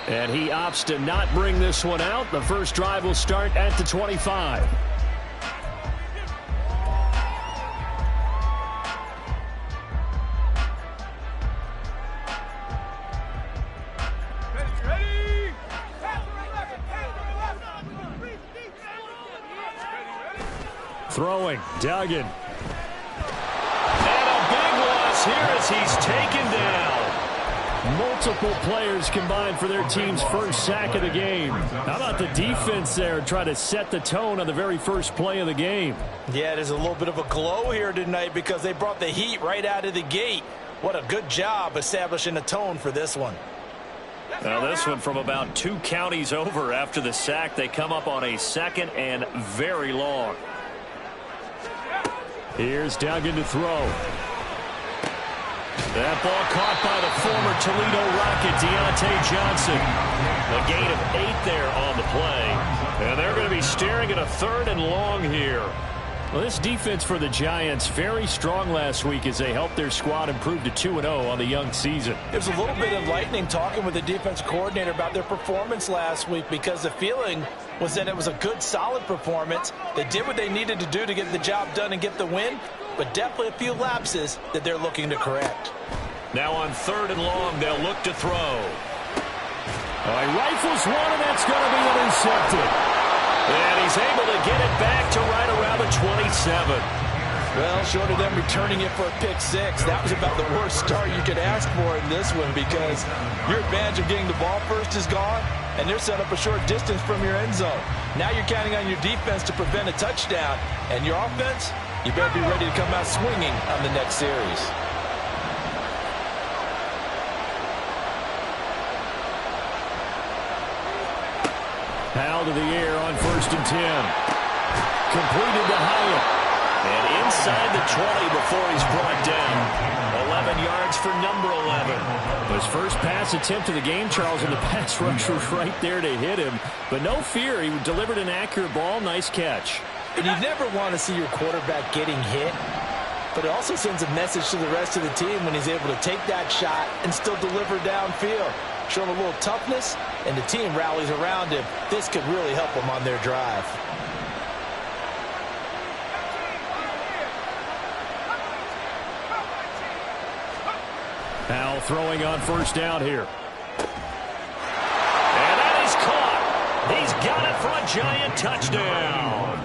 And he opts to not bring this one out. The first drive will start at the 25. Throwing, Duggan. And a big loss here as he's taken down. Multiple players combined for their team's first sack of the game. How about the defense there trying to set the tone on the very first play of the game? Yeah, there's a little bit of a glow here tonight because they brought the heat right out of the gate. What a good job establishing the tone for this one. Now this one from about 2 counties over after the sack. They come up on a 2nd and very long. Here's Duggan to throw. That ball caught by the former Toledo Rocket, Deontay Johnson. A gain of 8 there on the play. And they're going to be staring at a 3rd and long here. Well, this defense for the Giants very strong last week as they helped their squad improve to 2-0 on the young season. There's a little bit enlightening talking with the defense coordinator about their performance last week because the feeling was that it was a good, solid performance. They did what they needed to do to get the job done and get the win, but definitely a few lapses that they're looking to correct. Now on 3rd and long, they'll look to throw. He rifles one, and that's going to be intercepted. And he's able to get it back to right around the 27. Well, short of them returning it for a pick-6, that was about the worst start you could ask for in this one because your advantage of getting the ball first is gone, and they're set up a short distance from your end zone. Now you're counting on your defense to prevent a touchdown, and your offense, you better be ready to come out swinging on the next series. Powell to the air on 1st and 10. Completed to Hyatt. And inside the 20 before he's brought down. 11 yards for number 11. His first pass attempt of the game, Charles, and the pass rush was right there to hit him. But no fear, he delivered an accurate ball. Nice catch. And you never want to see your quarterback getting hit. But it also sends a message to the rest of the team when he's able to take that shot and still deliver downfield. Show him a little toughness, and the team rallies around him. This could really help them on their drive. Powell throwing on 1st down here. And that is caught. He's got it for a Giant touchdown.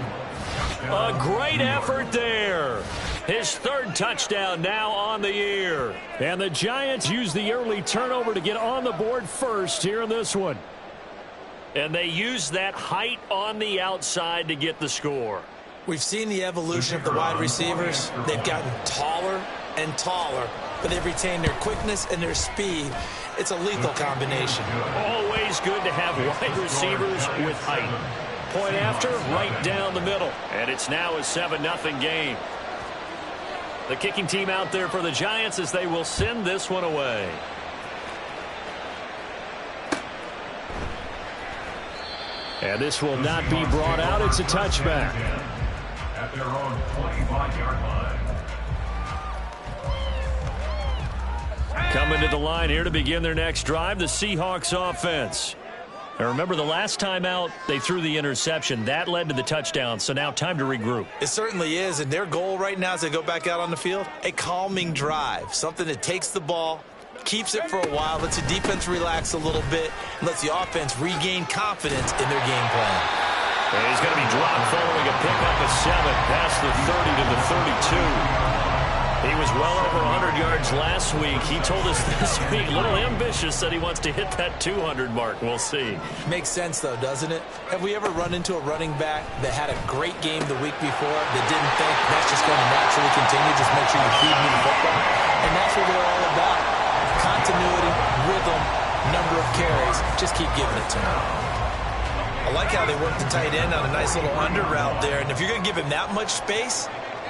A great effort there. His 3rd touchdown now on the year. And the Giants use the early turnover to get on the board first here in this one. And they use that height on the outside to get the score. We've seen the evolution of the wide receivers. They've gotten taller and taller, but they've retained their quickness and their speed. It's a lethal combination. Always good to have wide receivers with height. Point after, right down the middle. And it's now a 7-0 game. The kicking team out there for the Giants as they will send this one away. And this will not be brought out. It's a touchback. At their own 25-yard line. Coming to the line here to begin their next drive, the Seahawks offense. Now remember, the last time out, they threw the interception. That led to the touchdown, so now time to regroup. It certainly is, and their goal right now as they go back out on the field, a calming drive, something that takes the ball, keeps it for a while, lets the defense relax a little bit, and lets the offense regain confidence in their game plan. And he's going to be dropped following a pickup of 7 past the 30 to the 32. He was well over 100 yards last week. He told us this week, a little ambitious, that he wants to hit that 200 mark. We'll see. Makes sense, though, doesn't it? Have we ever run into a running back that had a great game the week before that didn't think that's just going to naturally continue? Just make sure you feed me the football. And that's what they're all about. Continuity, rhythm, number of carries. Just keep giving it to him. I like how they work the tight end on a nice little under route there. And if you're going to give him that much space,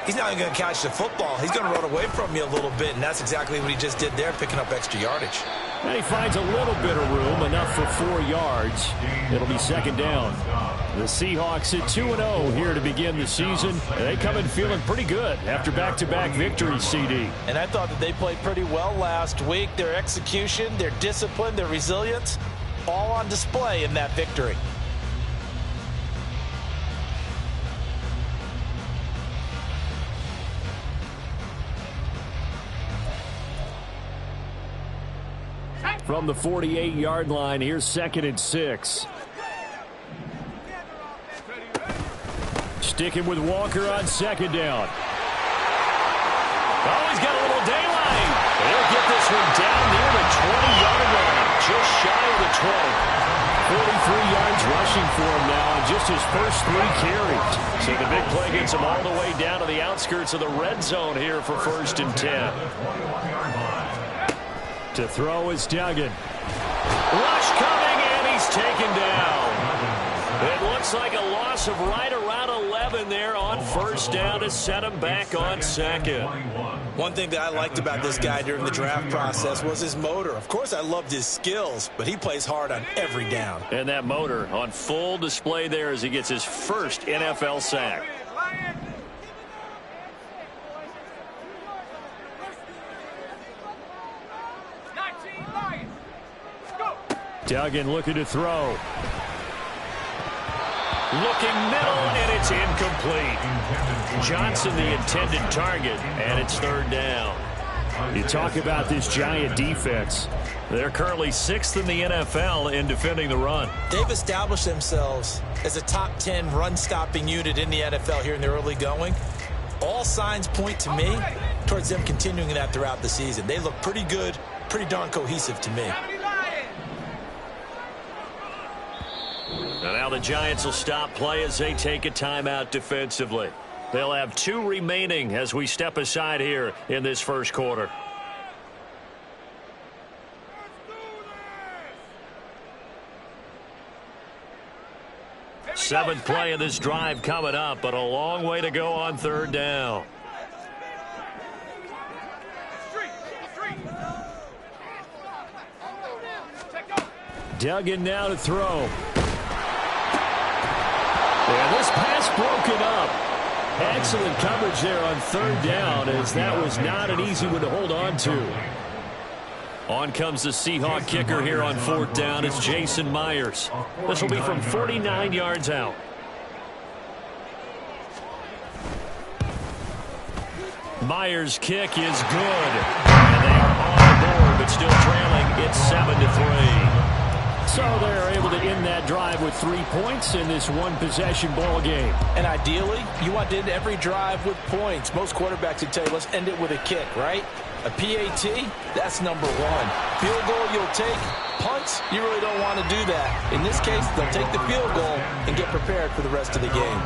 he's not even going to catch the football. He's going to run away from you a little bit, and that's exactly what he just did there, picking up extra yardage. And he finds a little bit of room, enough for 4 yards. It'll be 2nd down. The Seahawks at 2-0 here to begin the season. They come in feeling pretty good after back-to-back victories, CD. And I thought that they played pretty well last week. Their execution, their discipline, their resilience, all on display in that victory. From the 48-yard line, here's 2nd and 6. Sticking with Walker on 2nd down. Oh, he's got a little daylight. They'll get this one down near the 20-yard line, just shy of the 20. 43 yards rushing for him now on just his first 3 carries. So the big play gets him all the way down to the outskirts of the red zone here for 1st and 10. To throw is Duggan. Rush coming, and he's taken down. It looks like a loss of right around 11 there on 1st down to set him back on 2nd. One thing that I liked about this guy during the draft process was his motor. Of course, I loved his skills, but he plays hard on every down. And that motor on full display there as he gets his first NFL sack. Duggan looking to throw. Looking middle, and it's incomplete. Johnson the intended target, and it's 3rd down. You talk about this Giant defense. They're currently 6th in the NFL in defending the run. They've established themselves as a top 10 run-stopping unit in the NFL here in the early going. All signs point to me towards them continuing that throughout the season. They look pretty good, pretty darn cohesive to me. And now the Giants will stop play as they take a timeout defensively. They'll have 2 remaining as we step aside here in this first quarter. Seventh play of this drive coming up, but a long way to go on 3rd down. Duggan now to throw. And this pass broken up. Excellent coverage there on 3rd down, as that was not an easy one to hold on to. On comes the Seahawk kicker here on 4th down. It's Jason Myers. This will be from 49 yards out. Myers' kick is good. And they are on the board, but still trailing. It's 7-3. So they're able to end that drive with 3 points in this one-possession ball game. And ideally, you want to end every drive with points. Most quarterbacks would tell you, let's end it with a kick, right? A PAT, that's number 1. Field goal you'll take. Punts, you really don't want to do that. In this case, they'll take the field goal and get prepared for the rest of the game.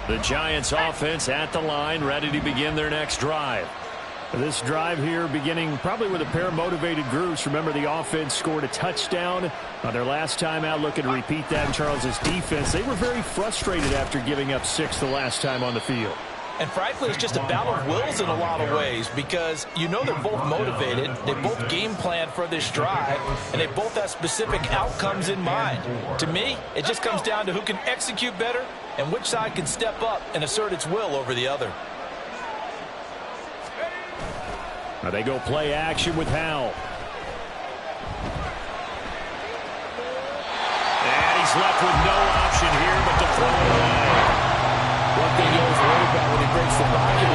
The Giants offense at the line, ready to begin their next drive. This drive here beginning probably with a pair of motivated groups. Remember, the offense scored a touchdown on their last time out. Looking to repeat that in Charles's defense. They were very frustrated after giving up 6 the last time on the field. And frankly, it's just a battle of wills in a lot of ways, because you know they're both motivated, they both game plan for this drive, and they both have specific outcomes in mind. To me, it just comes down to who can execute better and which side can step up and assert its will over the other. Now they go play action with Howell. And he's left with no option here but to throw it away. One thing you always worry about when he breaks the pocket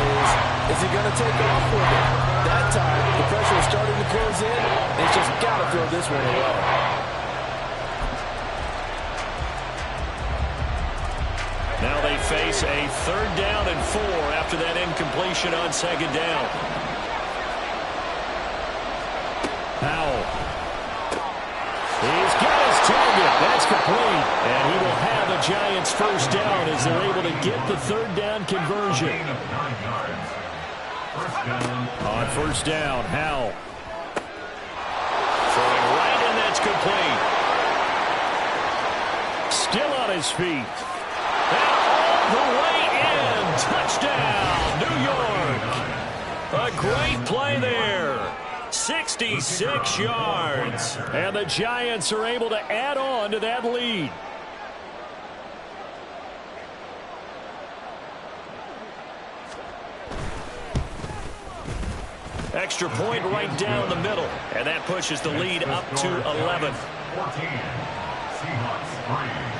is he going to take off with it? That time, the pressure is starting to close in. He's just got to throw this one away. Now they face a 3rd down and 4 after that incompletion on 2nd down. Howell. He's got his target. That's complete. And he will have a Giants 1st down as they're able to get the 3rd down conversion. On 1st down, Howell. Throwing right, and that's complete. Still on his feet. And all the way in. Touchdown, New York. A great play there. 66 yards. And the Giants are able to add on to that lead. Extra point right down the middle. And that pushes the lead up to 11. 14. Seahawks 3.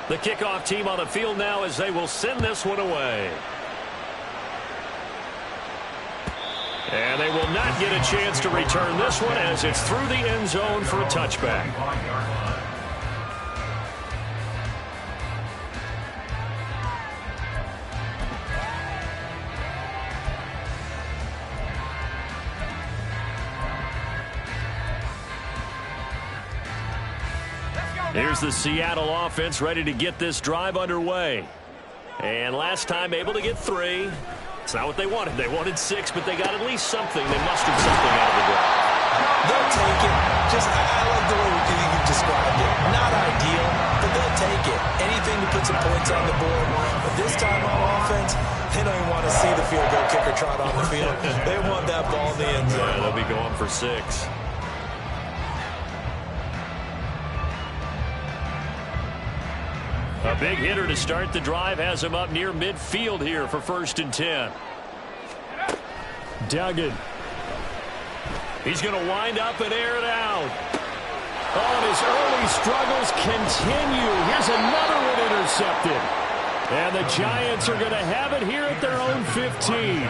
The kickoff team on the field now as they will send this one away. And they will not get a chance to return this one as it's through the end zone for a touchback. Here's the Seattle offense ready to get this drive underway. And last time able to get 3. It's not what they wanted. They wanted 6, but they got at least something. They mustered something out of the drive. They'll take it. I like the way you described it. Not ideal, but they'll take it. Anything to put some points on the board. But this time on offense, they don't even want to see the field goal kicker trot on the field. They want that ball in the end zone. Yeah, they'll be going for 6. A big hitter to start the drive has him up near midfield here for 1st and 10. Duggan. He's going to wind up and air it out. Oh, and his early struggles continue. Here's another one intercepted. And the Giants are going to have it here at their own 15.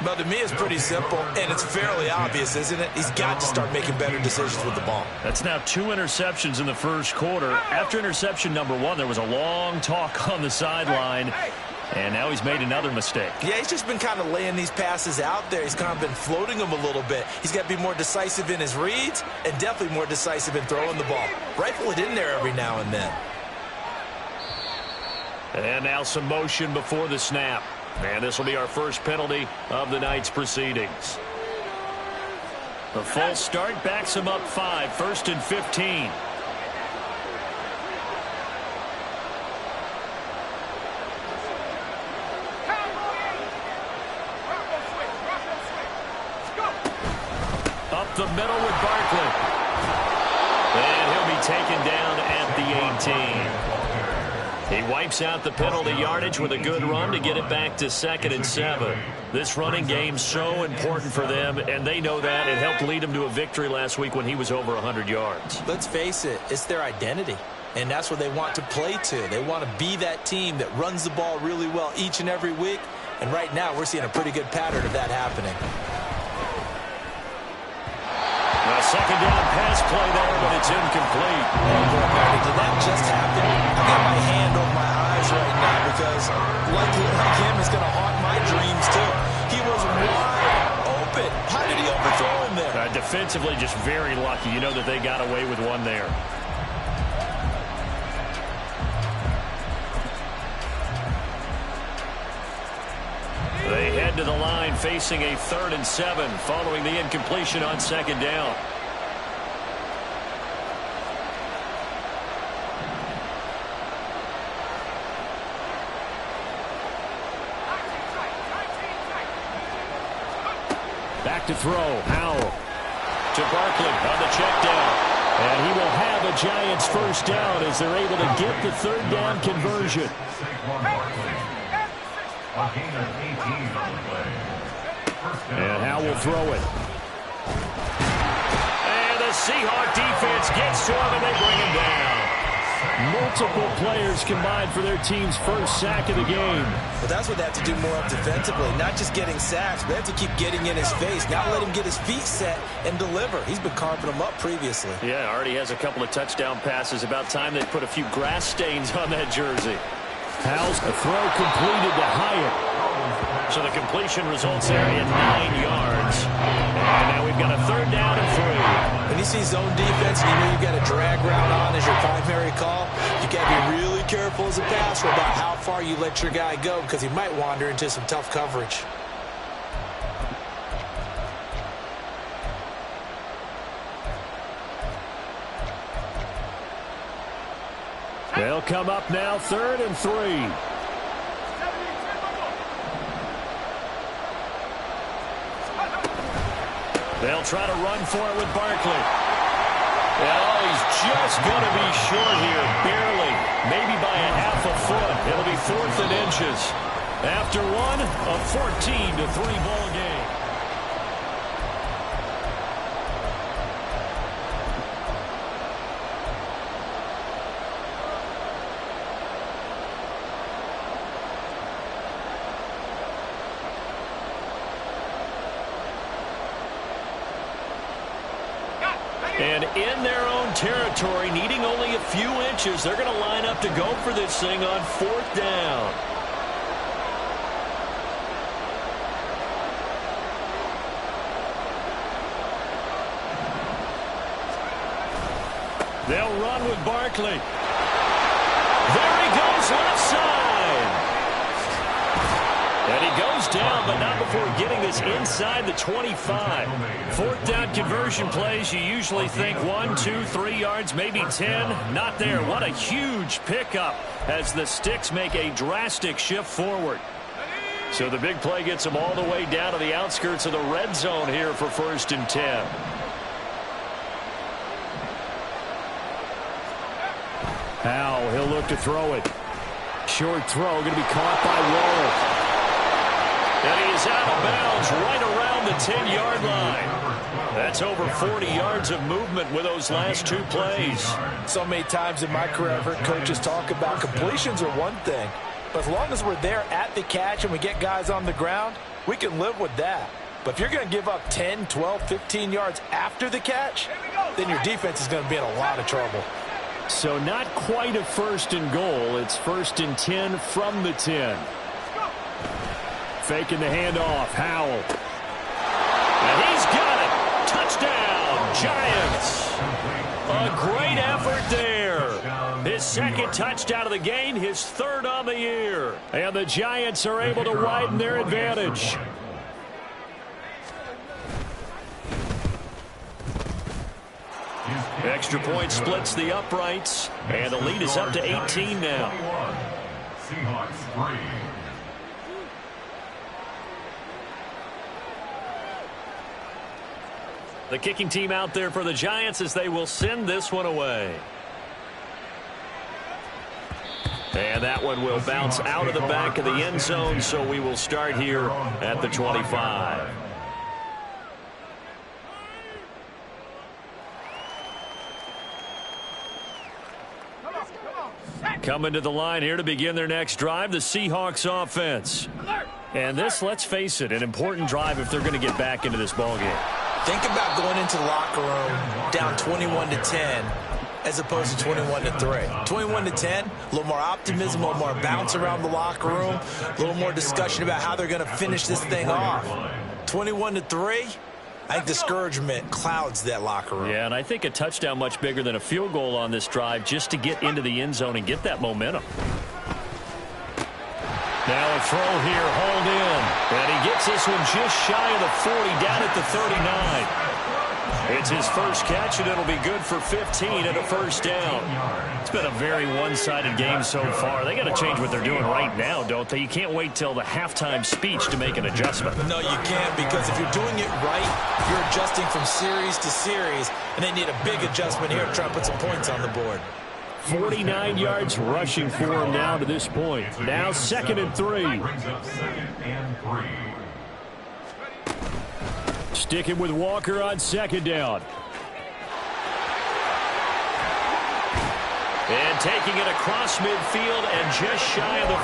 But to me, it's pretty simple, and it's fairly obvious, isn't it? He's got to start making better decisions with the ball. That's now 2 interceptions in the first quarter. After interception number 1, there was a long talk on the sideline, and now he's made another mistake. Yeah, he's just been kind of laying these passes out there. He's kind of been floating them a little bit. He's got to be more decisive in his reads and definitely more decisive in throwing the ball. Rifle it in there every now and then. And now some motion before the snap. And this will be our first penalty of the night's proceedings. The false start backs him up 5, 1st and 15. Up the middle with Barkley. And he'll be taken down at the 18. He wipes out the penalty yardage with a good run to get it back to 2nd and 7. This running game so important for them, and they know that. It helped lead them to a victory last week when he was over 100 yards. Let's face it, it's their identity, and that's what they want to play to. They want to be that team that runs the ball really well each and every week, and right now we're seeing a pretty good pattern of that happening. A second down pass play there, but it's incomplete. Did that just happen? I got my hand over my eyes right now because, like him, it's going to haunt my dreams, too. He was wide open. How did he overthrow him there? Defensively, just very lucky. You know that they got away with one there. They head to the line facing a 3rd and 7 following the incompletion on 2nd down. Back to throw. Howell to Barkley on the check down. And he will have a Giants 1st down as they're able to get the 3rd down conversion. And Howell will throw it. And the Seahawk defense gets to him and they bring him down. Multiple players combined for their team's 1st sack of the game. Well, that's what they have to do more of defensively. Not just getting sacks, but they have to keep getting in his face. Not let him get his feet set and deliver. He's been carving them up previously. Yeah, already has a couple of touchdown passes. About time they put a few grass stains on that jersey. Howell's a throw completed to Hyatt. So the completion results there in 9 yards. And now we've got a 3rd down and 3. When you see zone defense and you know you've got a drag route on as your primary call, you got to be really careful as a passer about how far you let your guy go because he might wander into some tough coverage. They'll come up now 3rd and 3. They'll try to run for it with Barkley. Oh, he's just going to be short here, barely, maybe by a half a foot. It'll be 4th and inches. After one, a 14-3 ball game. And in their own territory, needing only a few inches, they're going to line up to go for this thing on 4th down. They'll run with Barkley. There he goes, left side. And he goes down, but not before getting this inside the 25. 4th down conversion plays, you usually think 1, 2, 3 yards, maybe 10. Not there. What a huge pickup as the sticks make a drastic shift forward. So the big play gets them all the way down to the outskirts of the red zone here for 1st and 10. Now he'll look to throw it. Short throw, going to be caught by Waller. And he is out of bounds right around the 10-yard line. That's over 40 yards of movement with those last 2 plays. So many times in my career I've heard coaches talk about completions are one thing, but as long as we're there at the catch and we get guys on the ground, we can live with that. But if you're going to give up 10, 12, 15 yards after the catch, then your defense is going to be in a lot of trouble. So not quite a 1st and goal. It's 1st and 10 from the 10. Faking the handoff. Howell. And he's got it. Touchdown, Giants. A great effort there. His 2nd touchdown of the game, his 3rd on the year. And the Giants are able to widen their advantage. Extra point splits the uprights, and the lead is up to 18 now. Seahawks 3. The kicking team out there for the Giants as they will send this one away. And that one will bounce out of the back of the end zone, so we will start here at the 25. Coming to the line here to begin their next drive, the Seahawks offense. And this, let's face it, an important drive if they're going to get back into this ballgame. Think about going into the locker room down 21-10 as opposed to 21-3. 21-10, a little more optimism, a little more bounce around the locker room, a little more discussion about how they're going to finish this thing off. 21-3, I think discouragement clouds that locker room. Yeah, and I think a touchdown much bigger than a field goal on this drive just to get into the end zone and get that momentum. Now a throw here, hold in. And he gets this one just shy of the 40, down at the 39. It's his first catch, and it'll be good for 15 and a 1st down. It's been a very one-sided game so far. They got to change what they're doing right now, don't they? You can't wait till the halftime speech to make an adjustment. No, you can't, because if you're doing it right, you're adjusting from series to series, and they need a big adjustment here to try to put some points on the board. 49 yards rushing for him now to this point. Now 2nd and 3. Brings up 2nd and 3. Sticking with Walker on 2nd down. And taking it across midfield and just shy of the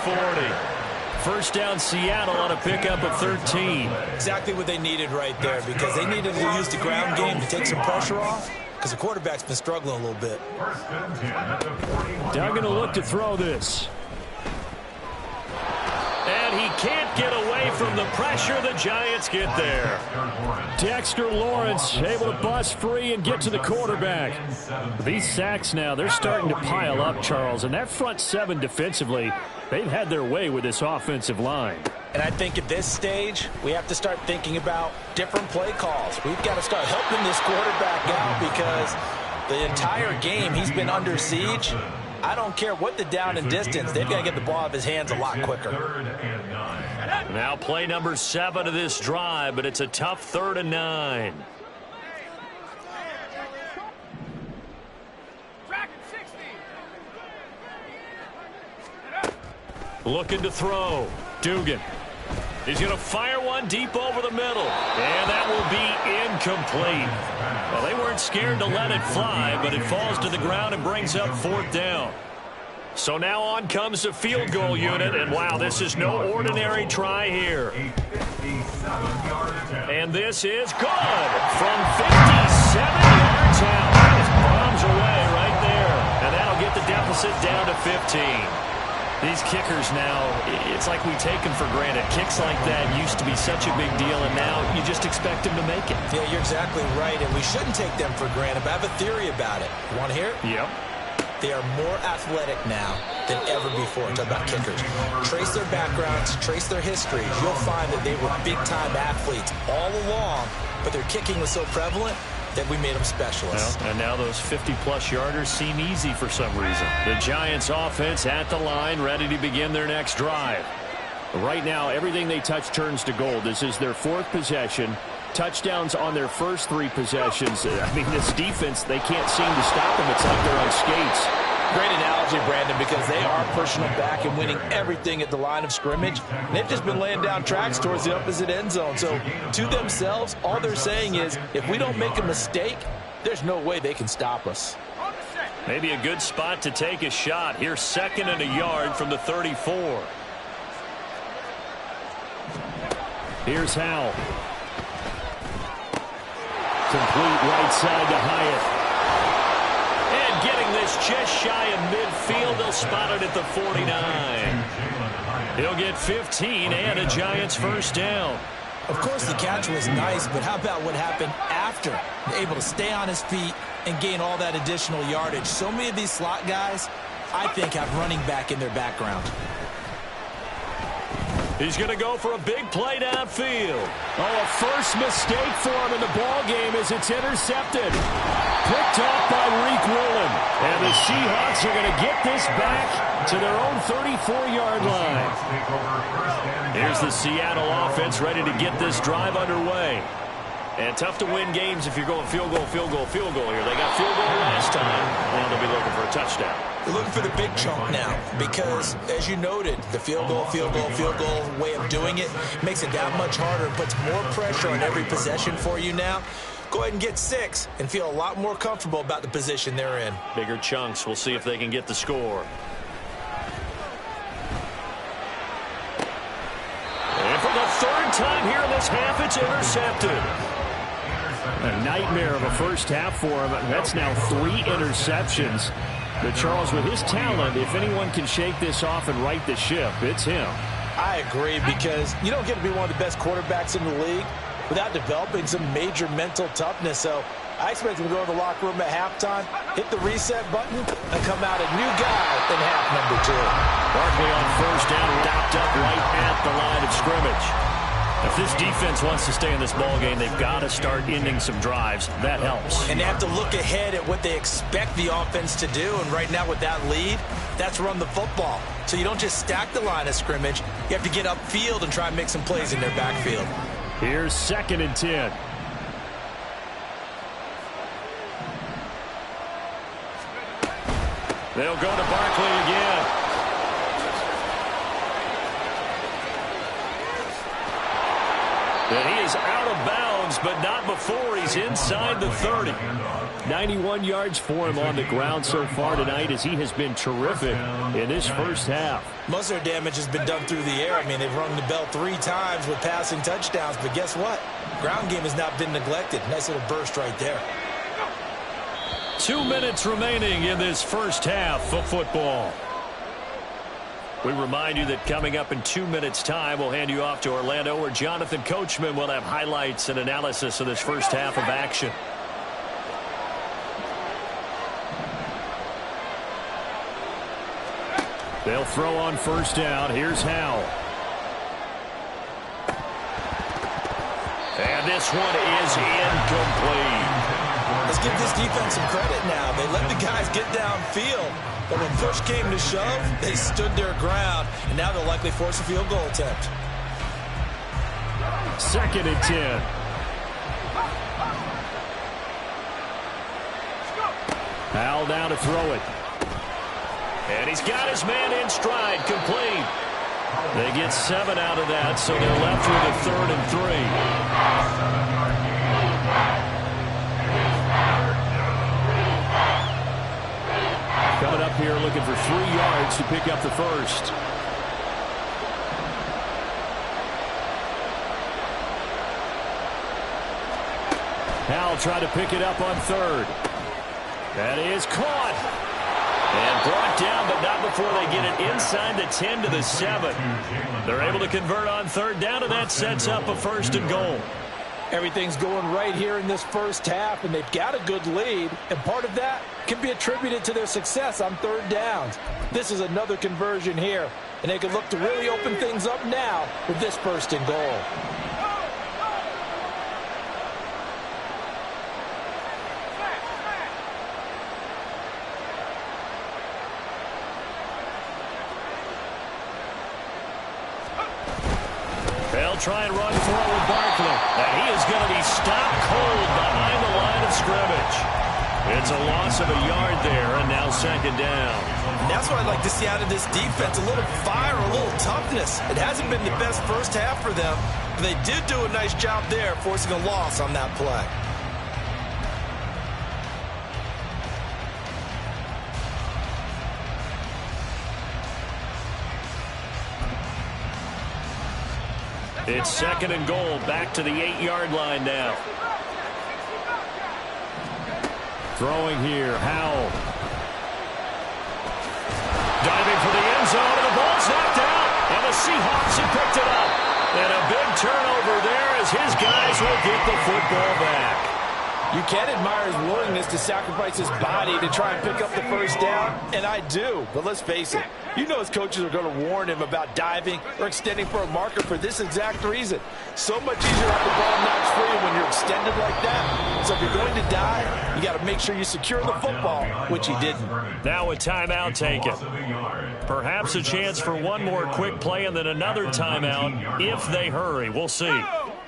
40. 1st down Seattle on a pickup of 13. Exactly what they needed right there, because they needed to use the ground game to take some pressure off, because the quarterback's been struggling a little bit. Now going to look to throw this. And he can't get away from the pressure. The Giants get there. Dexter Lawrence able to bust free and get to the quarterback. These sacks now, they're starting to pile up, Charles. And that front 7 defensively, they've had their way with this offensive line. And I think at this stage, we have to start thinking about different play calls. We've got to start helping this quarterback out, because the entire game he's been under siege. I don't care what the down and distance. They've got to get the ball out of his hands a lot quicker. Now play number 7 of this drive, but it's a tough 3rd and 9. Looking to throw. Dugan. He's going to fire one deep over the middle. And that will be incomplete. Well, they weren't scared to let it fly, but it falls to the ground and brings up 4th down. So now on comes the field goal unit, and wow, this is no ordinary try here. And this is good from 57 yards out. It bombs away right there, and that'll get the deficit down to 15. These kickers now, it's like we take them for granted. Kicks like that used to be such a big deal, and now you just expect them to make it. Yeah, you're exactly right, and we shouldn't take them for granted, but I have a theory about it. You want to hear it? Yep. They are more athletic now than ever before. Talk about kickers. Trace their backgrounds, trace their histories. You'll find that they were big-time athletes all along, but their kicking was so prevalent that we made them specialists. Well, and now those 50-plus yarders seem easy for some reason. The Giants offense at the line, ready to begin their next drive. Right now, everything they touch turns to gold. This is their 4th possession. Touchdowns on their first 3 possessions. I mean, this defense, they can't seem to stop them. It's like they're on skates. Great analogy, Brandon, because they are pushing them back and winning everything at the line of scrimmage. They've just been laying down tracks towards the opposite end zone. So to themselves, all they're saying is, if we don't make a mistake, there's no way they can stop us. Maybe a good spot to take a shot. Here's 2nd and a yard from the 34. Here's Howell. Complete right side to Hyatt. And getting this just shy of midfield, they'll spot it at the 49. He'll get 15 and a Giants first down. Of course, the catch was nice, but how about what happened after? Able to stay on his feet and gain all that additional yardage. So many of these slot guys, I think, have running back in their background. He's going to go for a big play downfield. Oh, a first mistake for him in the ball game as it's intercepted. Picked off by Reek Woolen. And the Seahawks are going to get this back to their own 34-yard line. Here's the Seattle offense ready to get this drive underway. And tough to win games if you're going field goal, field goal, field goal here. They got field goal last time, and they'll be looking for a touchdown. They're looking for the big chunk now because, as you noted, the field goal way of doing it makes it that much harder and puts more pressure on every possession for you now. Go ahead and get 6 and feel a lot more comfortable about the position they're in. Bigger chunks. We'll see if they can get the score. And for the 3rd time here in this half, it's intercepted. A nightmare of a first half for him. That's now 3 interceptions. But Charles, with his talent, if anyone can shake this off and right the ship, it's him. I agree, because you don't get to be one of the best quarterbacks in the league without developing some major mental toughness. So I expect him to go to the locker room at halftime, hit the reset button, and come out a new guy in half number 2. Barkley on first down, wrapped up right at the line of scrimmage. If this defense wants to stay in this ballgame, they've got to start ending some drives. That helps. And they have to look ahead at what they expect the offense to do. And right now with that lead, that's run the football. So you don't just stack the line of scrimmage. You have to get upfield and try and make some plays in their backfield. Here's 2nd and 10. They'll go to Barkley again. And he is out of bounds, but not before he's inside the 30. 91 yards for him on the ground so far tonight as he has been terrific in this first half. Most of their damage has been done through the air. I mean, they've rung the bell 3 times with passing touchdowns, but guess what? Ground game has not been neglected. Nice little burst right there. 2 minutes remaining in this first half of football. We remind you that coming up in 2 minutes' time, we'll hand you off to Orlando, where Jonathan Coachman will have highlights and analysis of this first half of action. They'll throw on first down. Here's Howell. And this one is incomplete. Let's give this defense some credit now. They let the guys get downfield, but when push came to shove, they stood their ground, and now they'll likely force a field goal attempt. 2nd and 10. Howell down to throw it. And he's got his man in stride, complete. They get 7 out of that, so they're left with a 3rd and 3. Coming up here looking for 3 yards to pick up the first. Howell tried to pick it up on 3rd. That is caught. And brought down, but not before they get it inside the 10 to the 7. They're able to convert on 3rd down, and that sets up a 1st and goal. Everything's going right here in this first half, and they've got a good lead, and part of that can be attributed to their success on 3rd downs. This is another conversion here, and they can look to really open things up now with this 1st and goal. They'll try and run for it with Barkley. And he is going to be stopped cold behind the line of scrimmage. It's a loss of a yard there, and now 2nd down. And that's what I'd like to see out of this defense, a little fire, a little toughness. It hasn't been the best first half for them, but they did do a nice job there, forcing a loss on that play. It's 2nd and goal, back to the 8-yard line now. Throwing here, Howell. Diving for the end zone, and the ball's knocked out. And the Seahawks have picked it up. And a big turnover there as his guys will get the football back. You can admire his willingness to sacrifice his body to try and pick up the 1st down, and I do. But let's face it, you know his coaches are going to warn him about diving or extending for a marker for this exact reason. So much easier to have the ball knocked free when you're extended like that. So if you're going to dive, you got to make sure you secure the football, which he didn't. Now a timeout taken. Perhaps a chance for one more quick play and then another timeout if they hurry. We'll see.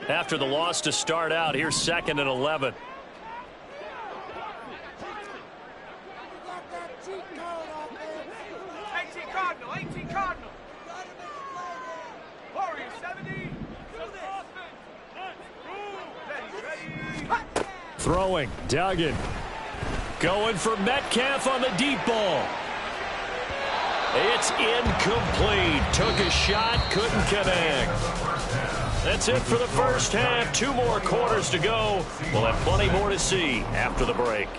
After the loss to start out, here's 2nd and 11. Throwing, Duggan. Going for Metcalf on the deep ball. It's incomplete. Took a shot, couldn't connect. That's it for the first half. 2 more quarters to go. We'll have plenty more to see after the break.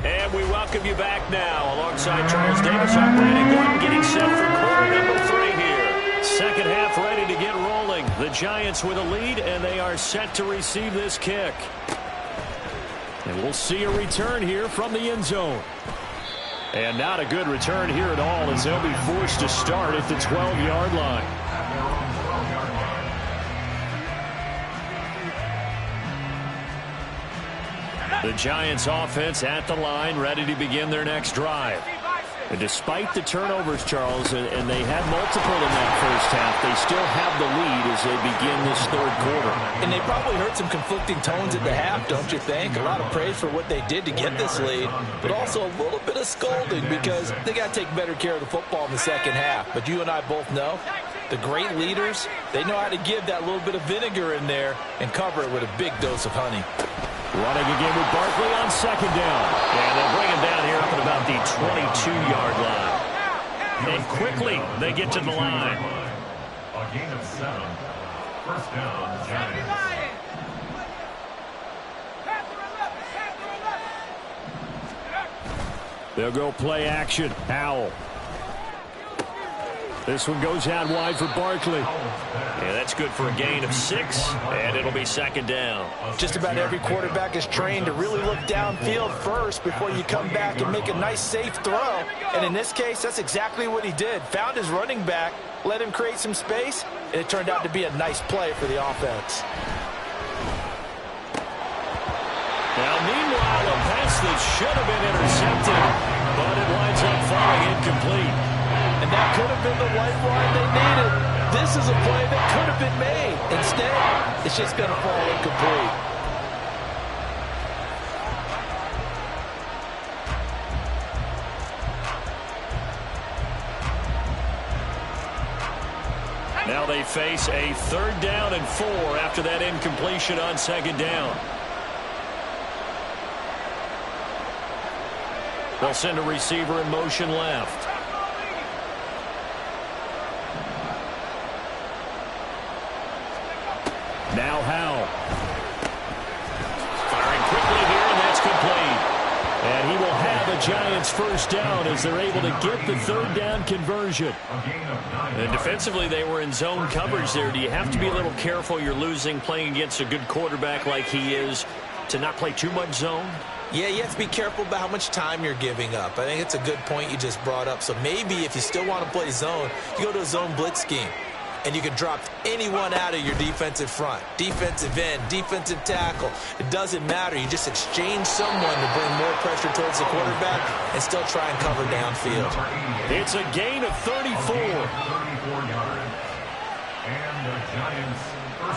And we welcome you back now. Alongside Charles Davis, I'm Brandon Gordon, getting set for quarter number 3 here. 2nd half ready to get rolling. The Giants with a lead, and they are set to receive this kick. And we'll see a return here from the end zone. And not a good return here at all, as they'll be forced to start at the 12-yard line. The Giants offense at the line, ready to begin their next drive. And despite the turnovers, Charles, and they had multiple in that first half, they still have the lead as they begin this 3rd quarter. And they probably heard some conflicting tones at the half, don't you think? A lot of praise for what they did to get this lead, but also a little bit of scolding because they got to take better care of the football in the 2nd half. But you and I both know the great leaders, they know how to give that little bit of vinegar in there and cover it with a big dose of honey. Running again with Barkley on 2nd down. And they'll bring him down here up at about the 22-yard line. And quickly, they get to the line. A gain of 7. First down, Giants. They'll go play action. Howell. This one goes out wide for Barkley. Yeah, that's good for a gain of 6, and it'll be 2nd down. Just about every quarterback is trained to really look downfield first before you come back and make a nice, safe throw. And in this case, that's exactly what he did. Found his running back, let him create some space, and it turned out to be a nice play for the offense. Now, meanwhile, a pass that should have been intercepted, but it winds up falling incomplete. And that could have been the lifeline they needed. This is a play that could have been made. Instead, it's just going to fall incomplete. they face a 3rd down and 4 after that incompletion on 2nd down. They'll send a receiver in motion left. Now Howell. Firing quickly here, and that's complete. And he will have a Giants 1st down as they're able to get the 3rd down conversion. And defensively, they were in zone coverage there. Do you have to be a little careful? You're losing playing against a good quarterback like he is to not play too much zone? Yeah, you have to be careful about how much time you're giving up. I think it's a good point you just brought up. So maybe if you still want to play zone, you go to a zone blitz scheme. And you can drop anyone out of your defensive front. Defensive end, defensive tackle. It doesn't matter. You just exchange someone to bring more pressure towards the quarterback and still try and cover downfield. It's a gain of 34.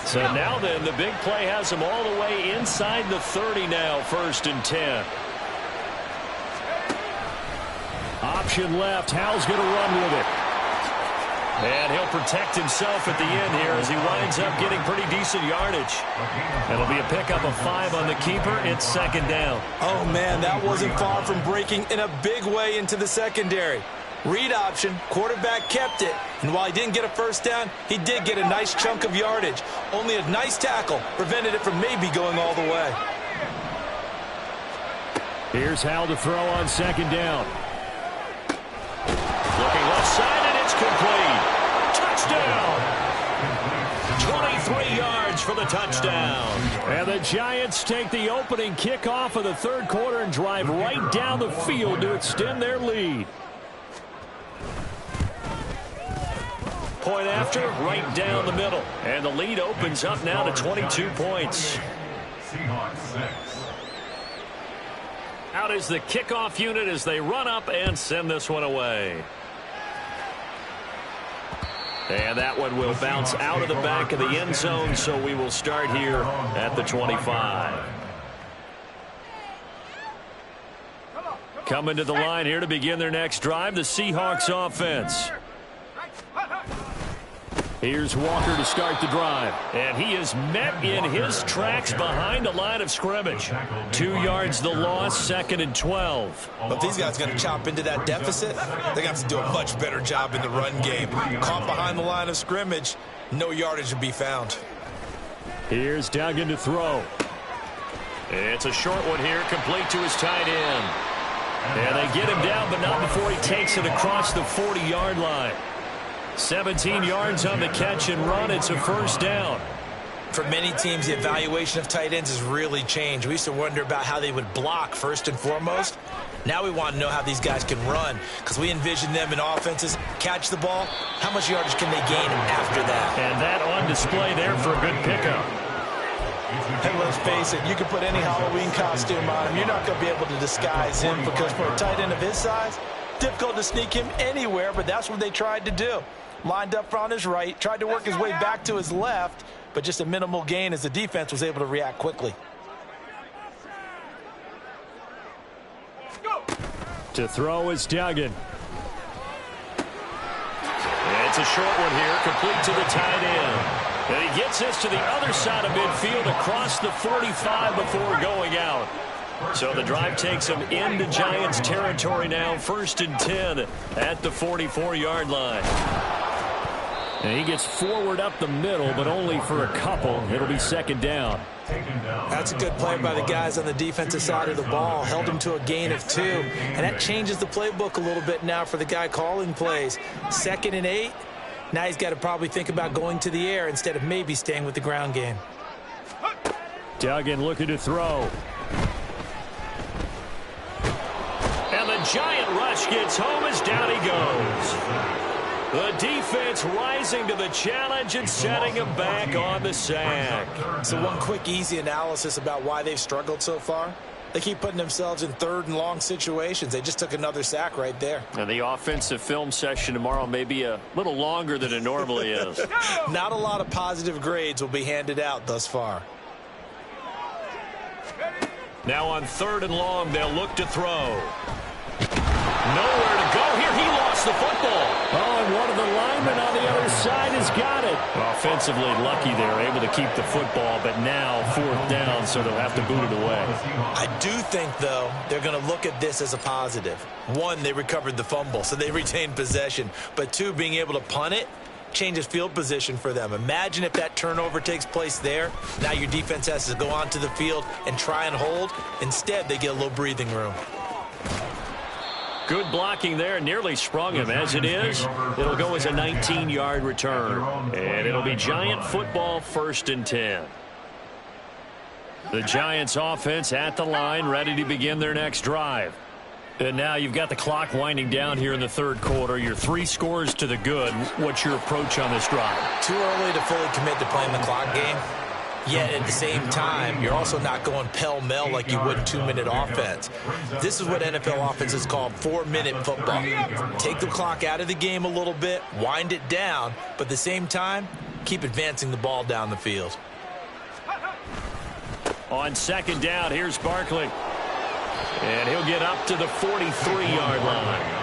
So now then, the big play has them all the way inside the 30 now, 1st and 10. Option left. Howell's going to run with it. And he'll protect himself at the end here as he winds up getting pretty decent yardage. It'll be a pickup of 5 on the keeper. It's 2nd down. Oh, man, that wasn't far from breaking in a big way into the secondary. Read option, quarterback kept it. And while he didn't get a 1st down, he did get a nice chunk of yardage. Only a nice tackle prevented it from maybe going all the way. Here's Howell to throw on 2nd down. Looking left side, and it's complete. Touchdown! 23 yards for the touchdown. And the Giants take the opening kickoff of the 3rd quarter and drive right down the field to extend their lead. Point after, right down the middle. And the lead opens up now to 22 points. Seahawks 6. Out is the kickoff unit as they run up and send this one away. And that one will bounce out of the back of the end zone, so we will start here at the 25. Coming to the line here to begin their next drive, the Seahawks offense. Here's Walker to start the drive. And he is met in his tracks behind the line of scrimmage. 2 yards the loss, 2nd and 12. But if these guys are going to chop into that deficit, they're going to have to do a much better job in the run game. Caught behind the line of scrimmage, no yardage to be found. Here's Duggan to throw. It's a short one here, complete to his tight end. And they get him down, but not before he takes it across the 40-yard line. 17 yards on the catch and run. It's a 1st down. For many teams, the evaluation of tight ends has really changed. We used to wonder about how they would block first and foremost. Now we want to know how these guys can run, because we envision them in offenses catch the ball. How much yardage can they gain after that? And that on display there for a good pickup. And let's face it, you can put any Halloween costume on him. You're not going to be able to disguise him, because for a tight end of his size, difficult to sneak him anywhere, but that's what they tried to do. Lined up on his right, tried to work his way back to his left, but just a minimal gain as the defense was able to react quickly. To throw is Duggan. It's a short one here, complete to the tight end. And he gets this to the other side of midfield across the 45 before going out. So the drive takes him into Giants territory now, 1st and 10 at the 44-yard line. And he gets forward up the middle, but only for a couple. It'll be 2nd down. That's a good play by the guys on the defensive side of the ball. Held him to a gain of 2. And that changes the playbook a little bit now for the guy calling plays. 2nd and 8. Now he's got to probably think about going to the air instead of maybe staying with the ground game. Duggan looking to throw. And the giant rush gets home as down he goes. The defense rising to the challenge and setting him back on the sack. So one quick, easy analysis about why they've struggled so far. They keep putting themselves in 3rd and long situations. They just took another sack right there. And the offensive film session tomorrow may be a little longer than it normally is. Not a lot of positive grades will be handed out thus far. Now on 3rd and long, they'll look to throw. Nowhere to go here. He lost gets the football. Oh, and one of the linemen on the other side has got it. Offensively lucky they're able to keep the football, but now 4th down, so they'll have to boot it away. I do think, though, they're going to look at this as a positive. 1, they recovered the fumble, so they retained possession. But 2, being able to punt it changes field position for them. Imagine if that turnover takes place there. Now your defense has to go onto the field and try and hold. Instead, they get a little breathing room. Good blocking there. Nearly sprung him. As it is, it'll go as a 19-yard return. And it'll be Giant football, 1st and 10. The Giants offense at the line, ready to begin their next drive. And now you've got the clock winding down here in the 3rd quarter. You're 3 scores to the good. What's your approach on this drive? Too early to fully commit to playing the clock game. Yet at the same time, you're also not going pell-mell like you would in 2-minute offense. This is what NFL offenses call 4-minute football. Take the clock out of the game a little bit, wind it down, but at the same time, keep advancing the ball down the field. On 2nd down, here's Barkley. And he'll get up to the 43-yard line.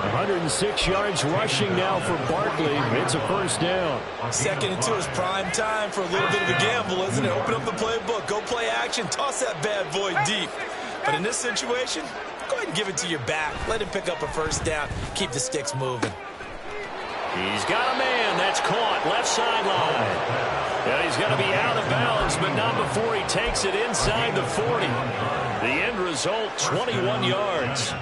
106 yards rushing now for Barkley. It's a 1st down. 2nd and 2 is prime time for a little bit of a gamble, isn't it? Open up the playbook, go play action, toss that bad boy deep. But in this situation, go ahead and give it to your back. Let him pick up a 1st down. Keep the sticks moving. He's got a man. That's caught. Left sideline. Yeah, he's got to be out of bounds, but not before he takes it inside the 40. The end result, 21 yards.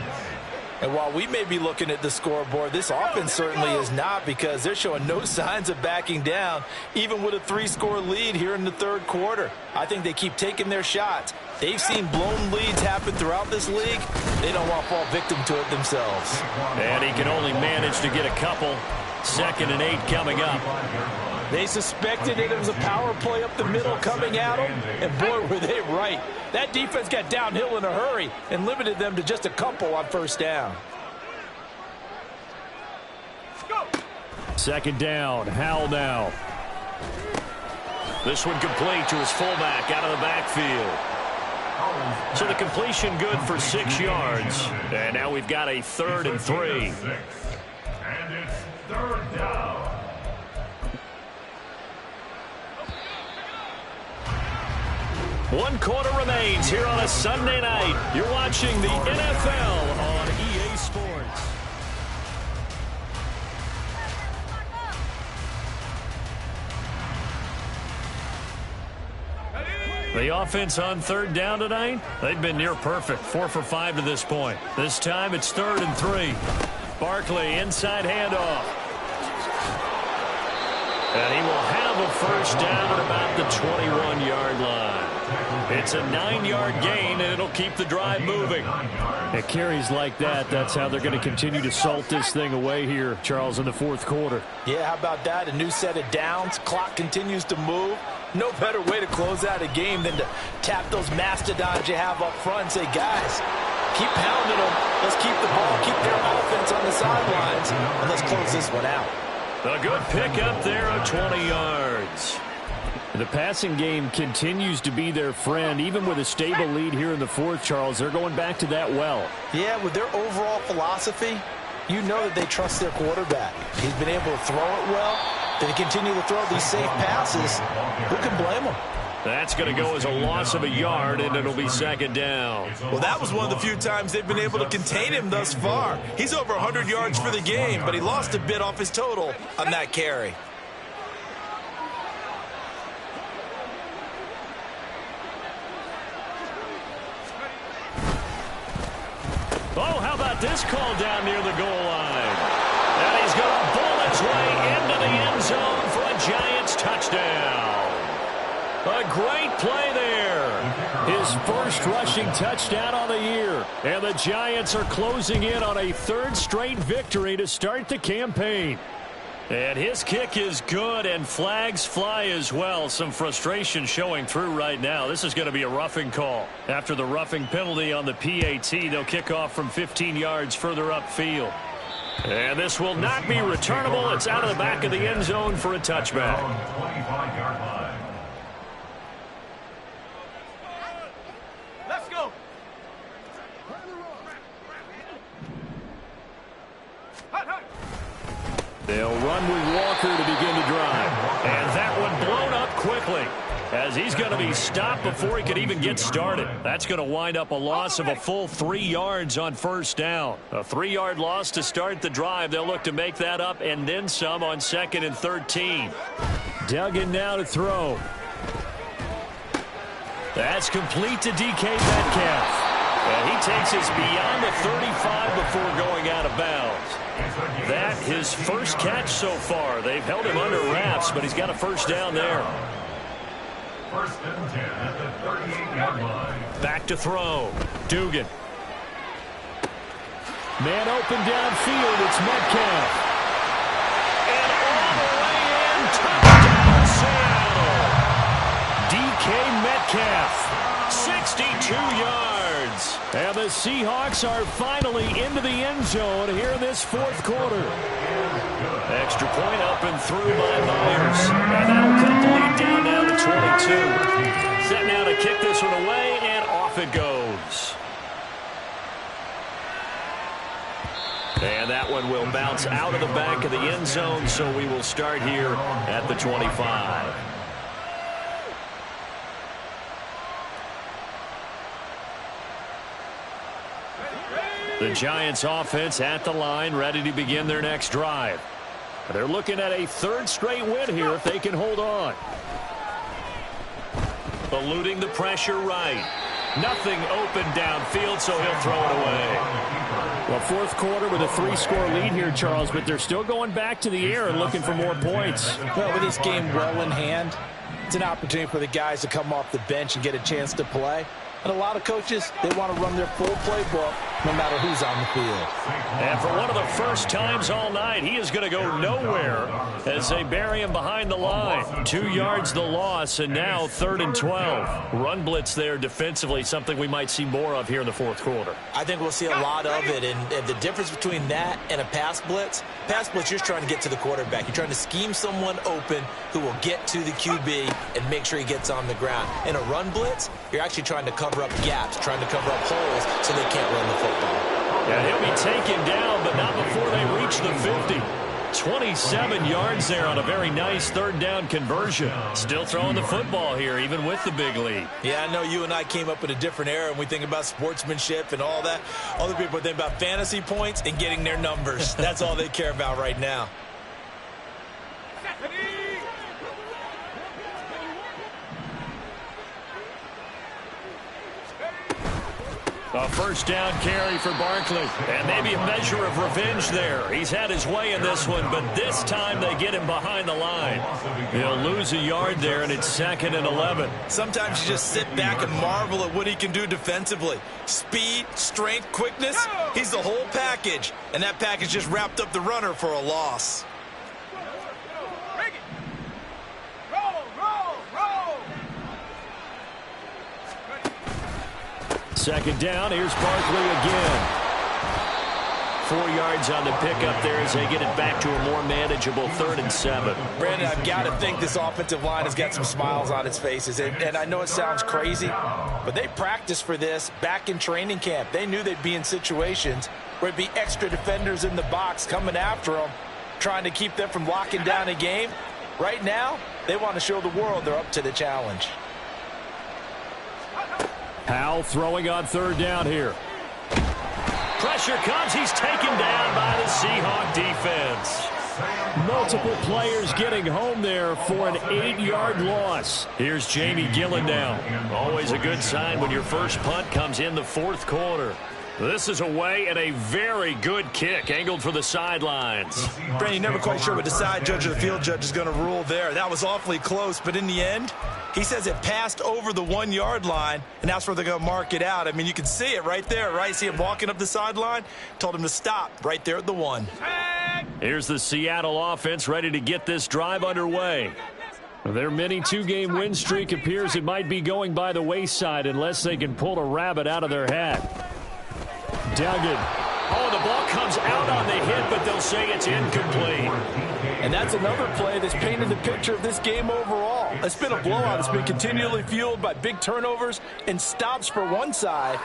And while we may be looking at the scoreboard, this offense certainly is not, because they're showing no signs of backing down, even with a 3-score lead here in the 3rd quarter. I think they keep taking their shots. They've seen blown leads happen throughout this league. They don't want to fall victim to it themselves. And he can only manage to get a couple. 2nd and 8 coming up. They suspected it was a power play up the middle coming at them, and boy, were they right. That defense got downhill in a hurry and limited them to just a couple on 1st down. 2nd down, Howell now. This one complete to his fullback out of the backfield. So the completion good for 6 yards. And now we've got a 3rd and 3. And it's 3rd down. One quarter remains here on a Sunday night. You're watching the NFL on EA Sports. The offense on 3rd down tonight, they've been near perfect. 4 for 5 to this point. This time it's 3rd and 3. Barkley inside handoff. And he will have a 1st down at about the 21-yard line. It's a 9-yard gain, and it'll keep the drive moving. At carries like that, that's how they're going to continue to salt this thing away here, Charles, in the 4th quarter. Yeah, how about that? A new set of downs. Clock continues to move. No better way to close out a game than to tap those mastodons you have up front and say, guys, keep pounding them. Let's keep the ball, keep their offense on the sidelines, and let's close this one out. A good pickup there of 20 yards. The passing game continues to be their friend. Even with a stable lead here in the 4th, Charles, they're going back to that well. Yeah, with their overall philosophy, you know that they trust their quarterback. He's been able to throw it well. They continue to throw these safe passes. Who can blame them? That's going to go as a loss of a yard, and it'll be 2nd down. Well, that was one of the few times they've been able to contain him thus far. He's over 100 yards for the game, but he lost a bit off his total on that carry. Oh, how about this call down near the goal line? And he's going to bull his way into the end zone for a Giants touchdown. A great play there. His 1st rushing touchdown on the year. And the Giants are closing in on a 3rd straight victory to start the campaign. And his kick is good, and flags fly as well. Some frustration showing through right now. This is going to be a roughing call. After the roughing penalty on the PAT, they'll kick off from 15 yards further upfield. And this will not be returnable. It's out of the back of the end zone for a touchback. 25-yard line. Let's go. They'll run with Walker to begin the drive. And that one blown up quickly, as he's going to be stopped before he could even get started. That's going to wind up a loss of a full 3 yards on first down. A 3-yard loss to start the drive. They'll look to make that up and then some on 2nd and 13. Duggan now to throw. That's complete to DK Metcalf. And he takes us beyond the 35 before going out of bounds. That his first catch so far. They've held him under wraps, but he's got a first down there. 1st and 10 at the 38-yard line. Back to throw. Dugan. Man open downfield. It's Metcalf. And all the way in. Touchdown, Seattle. DK Metcalf. 62 yards. And the Seahawks are finally into the end zone here in this 4th quarter. Extra point up and through by Myers. And that'll cut the lead down now to 22. Set now to kick this one away, and off it goes. And that one will bounce out of the back of the end zone, so we will start here at the 25. The Giants offense at the line, ready to begin their next drive. They're looking at a 3rd straight win here if they can hold on. Eluding the pressure right. Nothing open downfield, so he'll throw it away. Well, 4th quarter with a 3-score lead here, Charles, but they're still going back to the air and looking for more points. Well, with this game well in hand, it's an opportunity for the guys to come off the bench and get a chance to play. And a lot of coaches, they want to run their full playbook no matter who's on the field. And for one of the first times all night, he is going to go nowhere as they bury him behind the line. 2 yards the loss, and now 3rd and 12. Run blitz there defensively, something we might see more of here in the 4th quarter. I think we'll see a lot of it, and the difference between that and a pass blitz, you're just trying to get to the quarterback. You're trying to scheme someone open who will get to the QB and make sure he gets on the ground. In a run blitz, you're actually trying to cover up gaps, trying to cover up holes so they can't run the football. Yeah, he'll be taken down, but not before they reach the 50. 27 yards there on a very nice 3rd down conversion. Still throwing the football here, even with the big lead. Yeah, I know you and I came up in a different era, and we think about sportsmanship and all that. Other people think about fantasy points and getting their numbers. That's all they care about right now. A 1st down carry for Barkley. And maybe a measure of revenge there. He's had his way in this one, but this time they get him behind the line. He'll lose a yard there, and it's 2nd and 11. Sometimes you just sit back and marvel at what he can do defensively. Speed, strength, quickness, he's the whole package. And that package just wrapped up the runner for a loss. 2nd down, here's Barkley again. 4 yards on the pickup there as they get it back to a more manageable 3rd and 7. Brandon, I've got to think this offensive line has got some smiles on its faces. And I know it sounds crazy, but they practiced for this back in training camp. They knew they'd be in situations where it'd be extra defenders in the box coming after them, trying to keep them from locking down a game. Right now, they want to show the world they're up to the challenge. Powell throwing on 3rd down here. Pressure comes. He's taken down by the Seahawk defense. Multiple players getting home there for an 8-yard loss. Here's Jamie Gillen now. Always a good sign when your first punt comes in the 4th quarter. This is away and a very good kick angled for the sidelines. Brandon, you're never quite sure what the side judge or the field judge is going to rule there. That was awfully close, but in the end, he says it passed over the 1-yard line, and that's where they're going to mark it out. I mean, you can see it right there, right? See him walking up the sideline? Told him to stop right there at the 1. Here's the Seattle offense ready to get this drive underway. Their mini 2-game win streak appears it might be going by the wayside unless they can pull a rabbit out of their hat. Duggan. Oh, the ball comes out on the hit, but they'll say it's incomplete. And that's another play that's painted the picture of this game overall. It's been a blowout. It's been continually fueled by big turnovers and stops for one side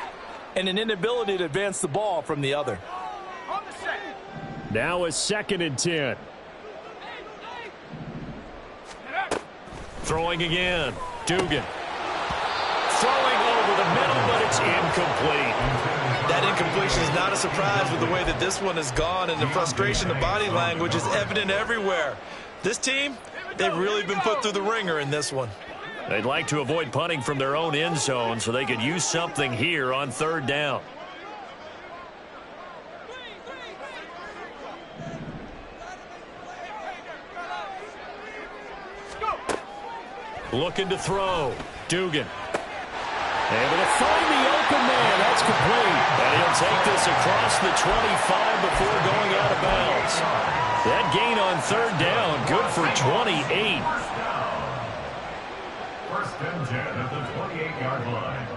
and an inability to advance the ball from the other. Now a 2nd and 10. Throwing again. Dugan. Throwing over the middle, but it's incomplete. That incompletion is not a surprise with the way that this one has gone, and the frustration, the body language is evident everywhere. This team, they've really been put through the ringer in this one. They'd like to avoid punting from their own end zone so they could use something here on 3rd down. Looking to throw. Dugan. Able to find the open man. That's complete. And he'll take this across the 25 before going out of bounds. That gain on 3rd down, good for 28. 1st and 10 at the 28-yard line.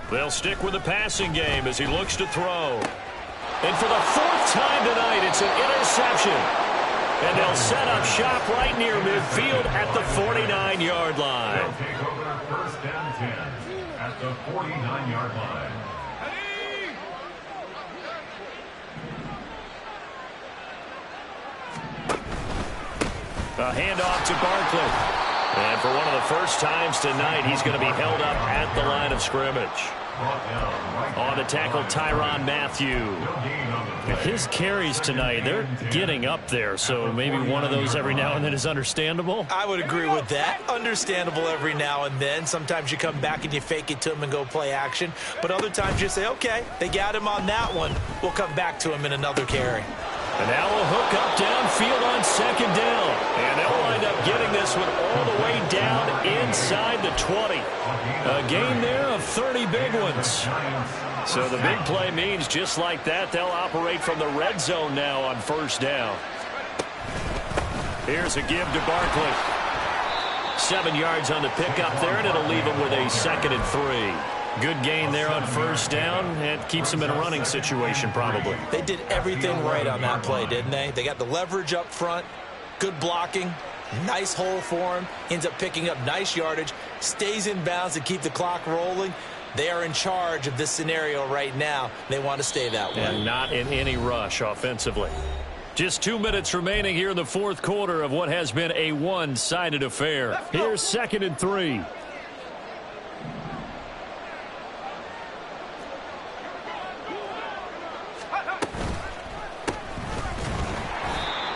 They'll stick with the passing game as he looks to throw. And for the 4th time tonight, it's an interception. And they'll set up shop right near midfield at the 49-yard line. They'll take over 1st and 10 at the 49-yard line. A handoff to Barkley. And for one of the first times tonight, he's going to be held up at the line of scrimmage. On the tackle, Tyrann Mathieu. His carries tonight, they're getting up there, so maybe one of those every now and then is understandable. I would agree with that. Understandable every now and then. Sometimes you come back and you fake it to him and go play action. But other times you say, okay, they got him on that one. We'll come back to him in another carry. And now a hook up downfield on 2nd down. And they'll wind up getting this one all the way down inside the 20. A gain there of 30 big ones. So the big play means just like that, they'll operate from the red zone now on 1st down. Here's a give to Barkley. 7 yards on the pickup there, and it'll leave him with a 2nd and 3. Good gain there on 1st down. It keeps them in a running situation probably. They did everything right on that play, didn't they? They got the leverage up front, good blocking, nice hole for him, ends up picking up nice yardage, stays in bounds to keep the clock rolling. They are in charge of this scenario right now. They want to stay that way. And not in any rush offensively. Just 2 minutes remaining here in the 4th quarter of what has been a one-sided affair. Here's 2nd and 3.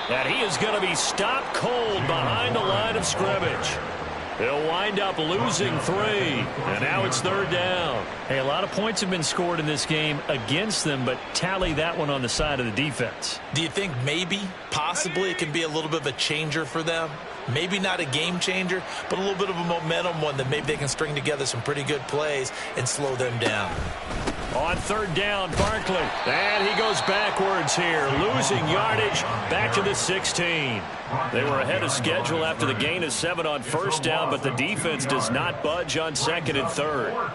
And he is going to be stopped cold behind the line of scrimmage. They'll wind up losing 3. And now it's 3rd down. Hey, a lot of points have been scored in this game against them, but tally that one on the side of the defense. Do you think maybe, possibly, it can be a little bit of a changer for them? Maybe not a game changer, but a little bit of a momentum one that maybe they can string together some pretty good plays and slow them down. On 3rd down, Barkley. And he goes backwards here, losing yardage back to the 16. They were ahead of schedule after the gain of 7 on 1st down, but the defense does not budge on 2nd and 3rd.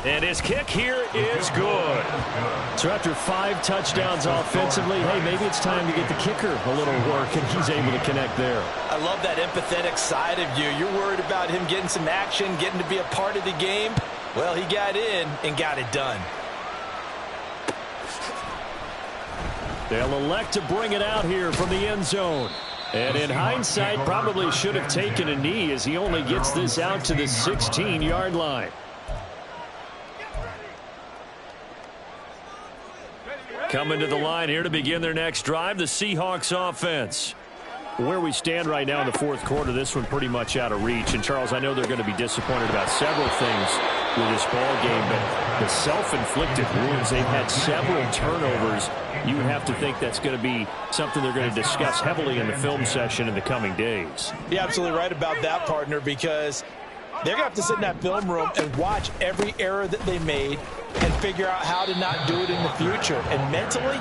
And his kick here is good. So after 5 touchdowns offensively, hey, maybe it's time to get the kicker a little work, and he's able to connect there. I love that empathetic side of you. You're worried about him getting some action, getting to be a part of the game. Well, he got in and got it done. They'll elect to bring it out here from the end zone. And in hindsight, probably should have taken a knee as he only gets this out to the 16-yard line. Coming to the line here to begin their next drive, the Seahawks offense. Where we stand right now in the 4th quarter, this one pretty much out of reach. And, Charles, I know they're going to be disappointed about several things with this ball game, but the self-inflicted wounds, they've had several turnovers. You would have to think that's going to be something they're going to discuss heavily in the film session in the coming days. You're absolutely right about that, partner, because they're going to have to sit in that film room and watch every error that they made and figure out how to not do it in the future. And mentally,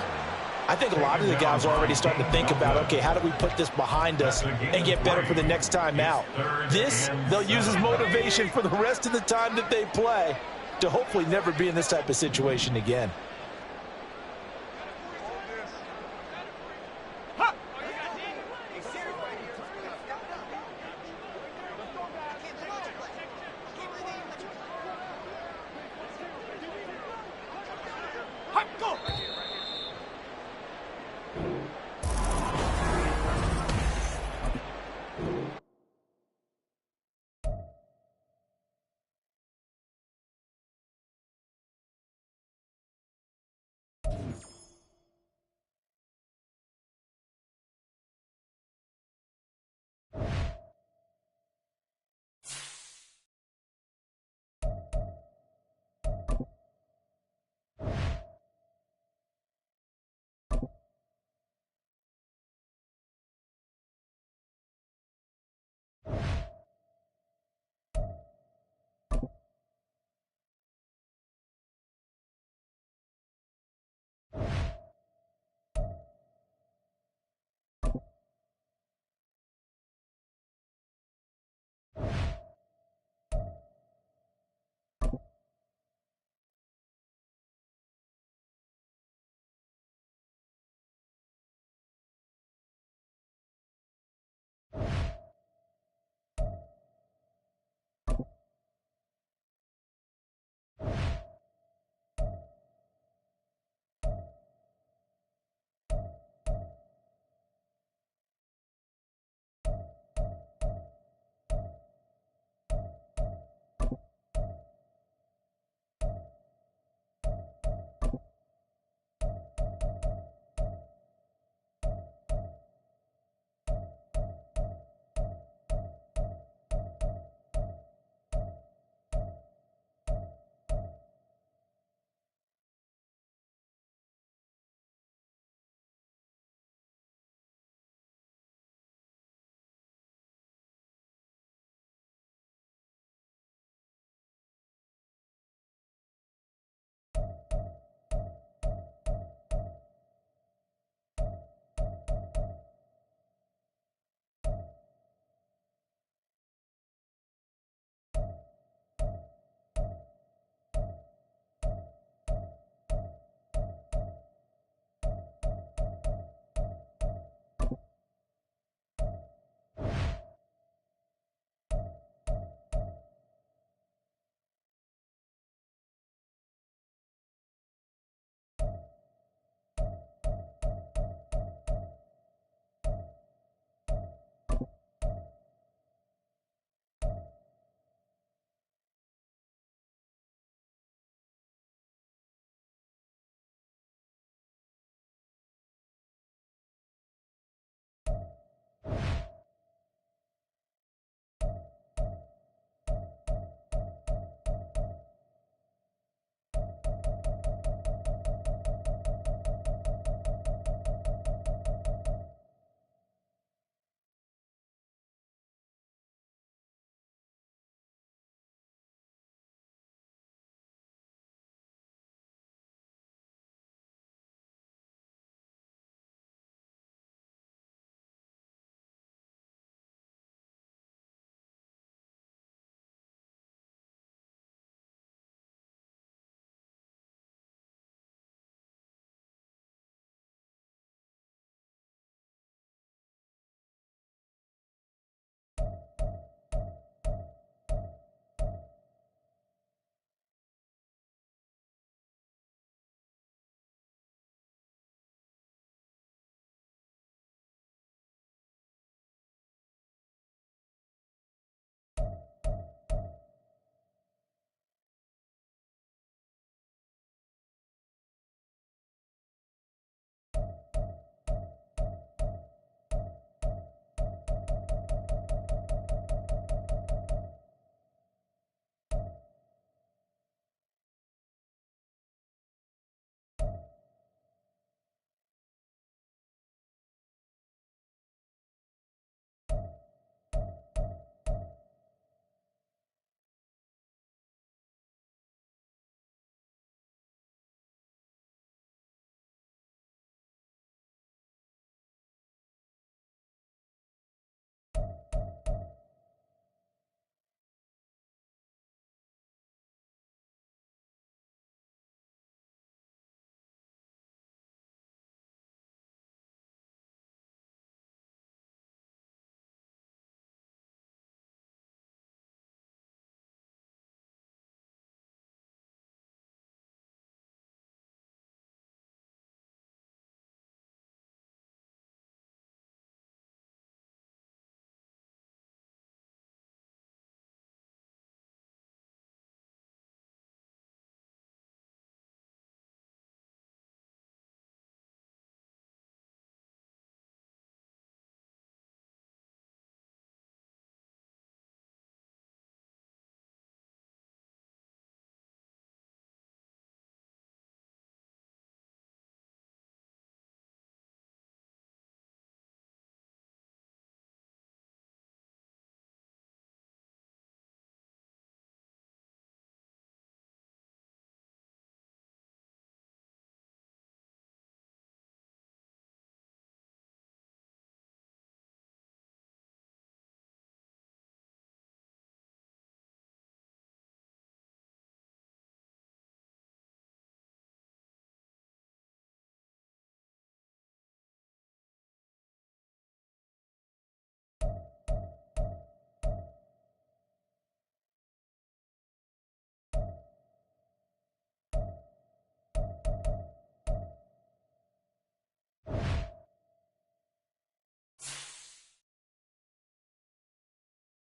I think a lot of the guys are already starting to think about, okay, how do we put this behind us and get better for the next time out? This, they'll use as motivation for the rest of the time that they play to hopefully never be in this type of situation again.